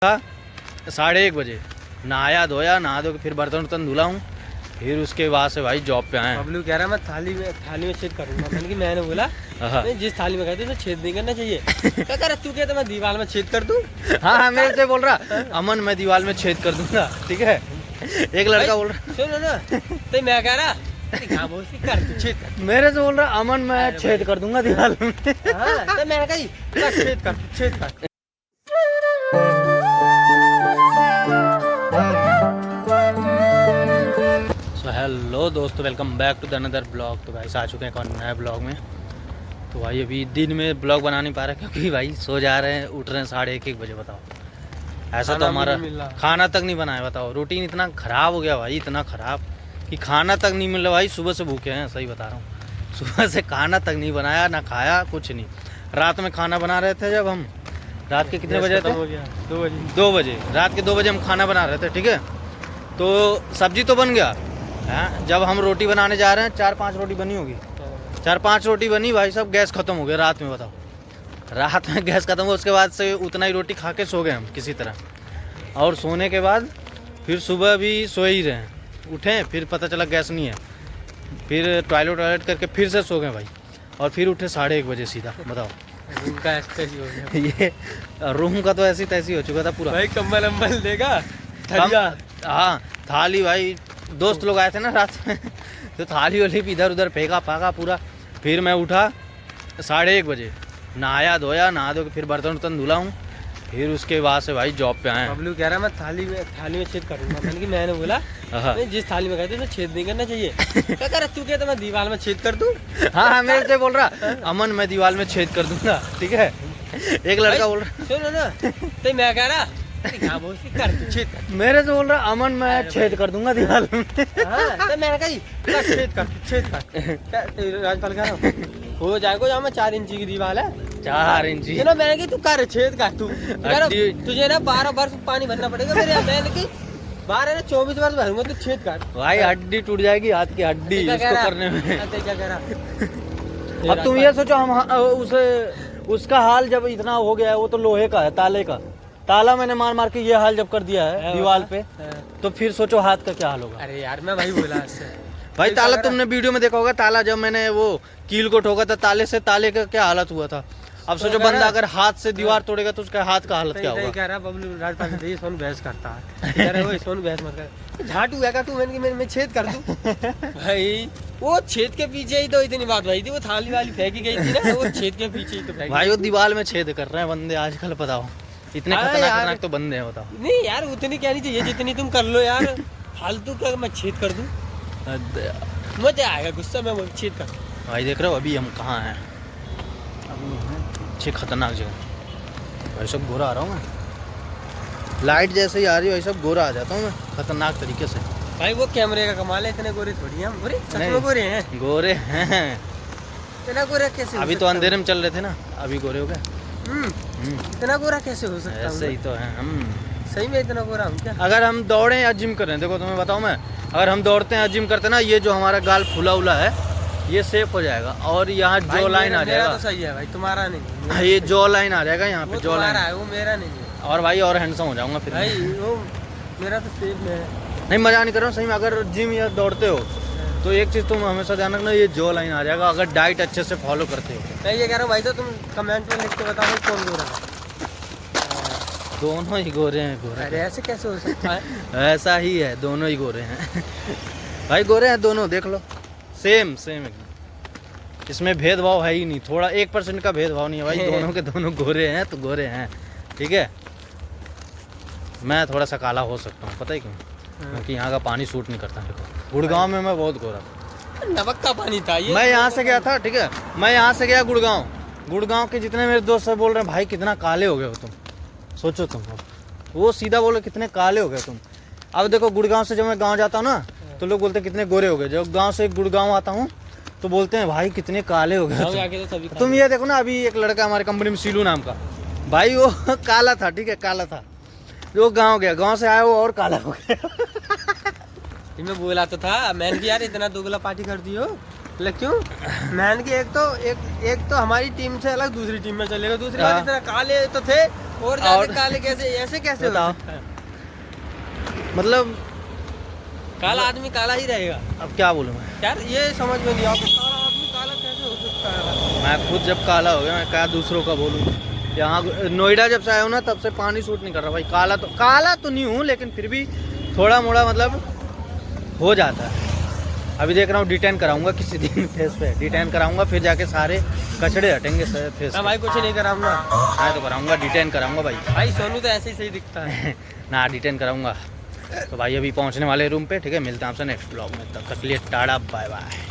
1:30 बजे नहाया धोया, नहा धो के फिर बर्तन वर्तन धुला हूँ। फिर उसके बाद से भाई जॉब पे आए। बबलू कह रहा मैं थाली में छेद करूंगा। मैंने बोला नहीं, जिस थाली में कहते हैं छेद नहीं करना चाहिए। क्या कर तू कहता मैं दीवार में छेद कर दूं? हाँ मेरे से बोल रहा अमन मैं दीवार में छेद कर दूंगा, ठीक है। एक लड़का बोल रहा सुनो ना, तो मैं कह रहा मेरे से बोल रहा अमन मैं छेद कर दूंगा दीवार में। तो मैंने कहा छेद कर। हेलो दोस्तों, welcome back to the another blog. तो भाई आ चुके हैं एक नए ब्लॉग में। तो भाई अभी दिन में ब्लॉग बना नहीं पा रहे क्योंकि भाई सो जा रहे हैं, उठ रहे हैं 1:30 बजे। बताओ ऐसा तो हमारा खाना तक नहीं बनाया। बताओ रूटीन इतना ख़राब हो गया भाई, इतना ख़राब कि खाना तक नहीं मिल रहा भाई। सुबह से भूखे हैं, सही बता रहा हूँ। सुबह से खाना तक नहीं बनाया, ना खाया, कुछ नहीं। रात में खाना बना रहे थे जब हम रात के कितने बजे थे? 2 बजे। रात के 2 बजे हम खाना बना रहे थे, ठीक है। तो सब्जी तो बन गया है। जब हम रोटी बनाने जा रहे हैं 4-5 रोटी बनी होगी। 4-5 रोटी बनी भाई साहब, गैस खत्म हो गया रात में। बताओ रात में गैस खत्म हो, उसके बाद से उतना ही रोटी खा के सो गए हम किसी तरह। और सोने के बाद फिर सुबह भी सोए ही रहे, उठे फिर पता चला गैस नहीं है। फिर टॉयलेट करके फिर से सो गए भाई। और फिर उठे 1:30 बजे सीधा। बताओ रूम का ऐसे ही हो गया। ये रूम का तो ऐसी तैसी हो चुका था पूरा भाई। कंबल अम्बल देगा हाँ, थाली भाई दोस्त लोग आए थे ना रात में तो थाली वाली भी इधर उधर फेंका फाका पूरा। फिर मैं उठा 1:30 बजे, नहाया धोया, नहा धो के फिर बर्तन वर्तन धुला हूँ। फिर उसके बाद से भाई जॉब पे आए। बबलू कह रहा मैं थाली में छेद करूंगा। मैंने बोला नहीं, जिस थाली में कहते हैं छेद नहीं करना चाहिए। क्या कर तू कहता मैं दीवार में छेद कर दूं? हाँ मेरे से बोल रहा अमन मैं दीवार में छेद कर दूंगा, ठीक है। एक लड़का बोल रहा सुनो ना, तो मैं कह रहा मेरे से बोल रहा अमन मैं छेद कर दूंगा दीवार में। तो मैंने कहा छेद कर। राजपाल कह रहा हो जाएगा, जहाँ 4 इंची की दीवार है। 4 इंची ना मैंने की तू कर छेद कर। तू तुझे ना 12 वर्ष पानी भरना पड़ेगा मेरे यहाँ। मैंने की 24 वर्ष भरूंगा तो छेद काट। भाई हड्डी टूट जाएगी, हाथ की हड्डी इसको करने में। क्या कह रहा? अब तुम ये सोचो हम उसका हाल जब इतना हो गया है, वो तो लोहे का है, ताले का ताला मैंने मार मार के ये हाल जब कर दिया है दीवार पे, तो फिर सोचो हाथ का क्या हाल होगा। अरे यार मैं वही बोला भाई ताला तुमने वीडियो में देखा होगा, ताला जब मैंने वो कील को ठोका था ताले से, ताले का क्या हालत हुआ था। अब सोचो बंदा अगर हाथ से दीवार तोड़ेगा तो उसका हाथ का हालत क्या होगा। कह रहा बबलू राजपाल ये सोन बहस करता है। कह रहा वो सोन बहस मत कर, झाटू है का तू। मैं छेद कर दूं भाई। वो छेद के पीछे ही तो इतनी बात भाई थी। वो थाली वाली फेंकी गई थी ना, वो छेद के पीछे ही तो फेंकी। भाई वो दीवार में छेद कर रहे हैं बंदे आजकल, बताओ इतने खतरनाक तो बंदे हैं। बताओ नहीं यार उतनी कहनी चाहिए जितनी तुम कर लो यार। फालतू का मैं छेद कर दूं, मजा आएगा गुस्सा में। वो छेद कर भाई देख रहे हो अभी हम कहाँ हैं? अभी अच्छी खतरनाक जगह। भाई सब गोरा आ रहा हूँ मैं, लाइट जैसे ही आ रही है वैसे गोरा आ जाता हूँ मैं खतरनाक तरीके से। भाई वो कैमरे का कमाल है, इतने गोरे थोड़ी हम। गोरे सच में गोरे हैं। गोरे हैं इतना गोरा कैसे? अभी तो अंधेरे में चल रहे थे ना, अभी गोरे हो गए। इतना गोरा कैसे हो सकता है? ऐसे ही तो है हम। सही में इतना गोरा हम क्या? अगर हम दौड़े या जिम करें, देखो तुम्हें बताऊं मैं, अगर हम दौड़ते हैं या जिम करते हैं ना, ये जो हमारा गाल फुला उला है ये सेफ हो जाएगा। और यहाँ जॉ लाइन आ जाएगा। तो सही है भाई, तुम्हारा नहीं। ये जॉ लाइन आ जाएगा यहाँ पे, जॉ लाइन है, वो मेरा नहीं है। और भाई और हैंडसम हो जाऊंगा फिर भाई। वो मेरा तो सेफ में है। नहीं मजा नहीं कर रहा हूँ सही में। अगर जिम या दौड़ते हो तो एक चीज़ तुम हमेशा ध्यान रखना, ये जॉ लाइन आ जाएगा अगर डाइट अच्छे से फॉलो करते हो। मैं ये कह रहा हूँ भाई, तो तुम कमेंट में लिख के बताओ कौन गोरा है। दोनों ही गोरे हैं। गोरे अरे ऐसे कैसे हो सकता है? ऐसा ही है, दोनों ही गोरे हैं भाई, गोरे हैं दोनों, देख लो सेम एकदम। इसमें भेदभाव है ही नहीं, थोड़ा 1% का भेदभाव नहीं है भाई। दोनों के दोनों गोरे हैं तो गोरे हैं, ठीक है। मैं थोड़ा सा काला हो सकता हूँ, पता है क्यों? क्योंकि यहाँ का पानी सूट नहीं करता मेरे को। गुड़गांव में मैं बहुत गोरा था, नमक का पानी था ये। मैं यहाँ से गया था, ठीक है। मैं यहाँ से गया गुड़गांव के जितने मेरे दोस्त सब बोल रहे हैं भाई कितना काले हो गए हो तुम। सोचो तुम, वो सीधा बोले कितने काले हो गए तुम। अब देखो गुड़गांव से जब मैं गाँव जाता हूँ ना तो लोग बोलते हैं कितने गोरे हो गए। जब गाँव से गुड़गांव आता हूँ तो बोलते हैं भाई कितने काले हो गए तुम। ये देखो ना, अभी एक लड़का हमारे कंपनी में सीलू नाम का, भाई वो काला था, ठीक है, काला था। जो गाँव गया, गाँव से आया वो और काला हो गया मैं बोला तो था मैंने कि यार इतना दोगला पार्टी कर दी हो। क्यों मैंने की एक तो हमारी टीम से अलग दूसरी टीम में चलेगा, दूसरी वाली तरह काले तो थे और ज्यादा काले कैसे, ऐसे कैसे हो बताओ। सकता है? मतलब काला आदमी काला ही रहेगा अब क्या बोलूँ मैं, यार, ये समझ में नहीं आता काला आदमी काला कैसे हो सकता है। मैं खुद जब काला हो गया मैं क्या दूसरों का बोलूँ। यहाँ नोएडा जब से आया हूँ ना तब से पानी सूट नहीं कर रहा भाई। काला तो नहीं हूँ लेकिन फिर भी थोड़ा मोड़ा मतलब हो जाता है। अभी देख रहा हूँ डिटेन कराऊंगा किसी दिन फेस पे, डिटेन कराऊंगा फिर जाके सारे कचड़े हटेंगे फेस हाँ पे। भाई, कुछ नहीं कराऊंगा मैं तो कराऊंगा, डिटेन कराऊंगा भाई। भाई, सोनू तो ऐसे ही सही दिखता है। ना डिटेन कराऊंगा। तो भाई अभी पहुंचने वाले रूम पे, ठीक है, मिलते हैं आपसे नेक्स्ट ब्लॉग में, तब तक के लिए टाटा बाय बाय।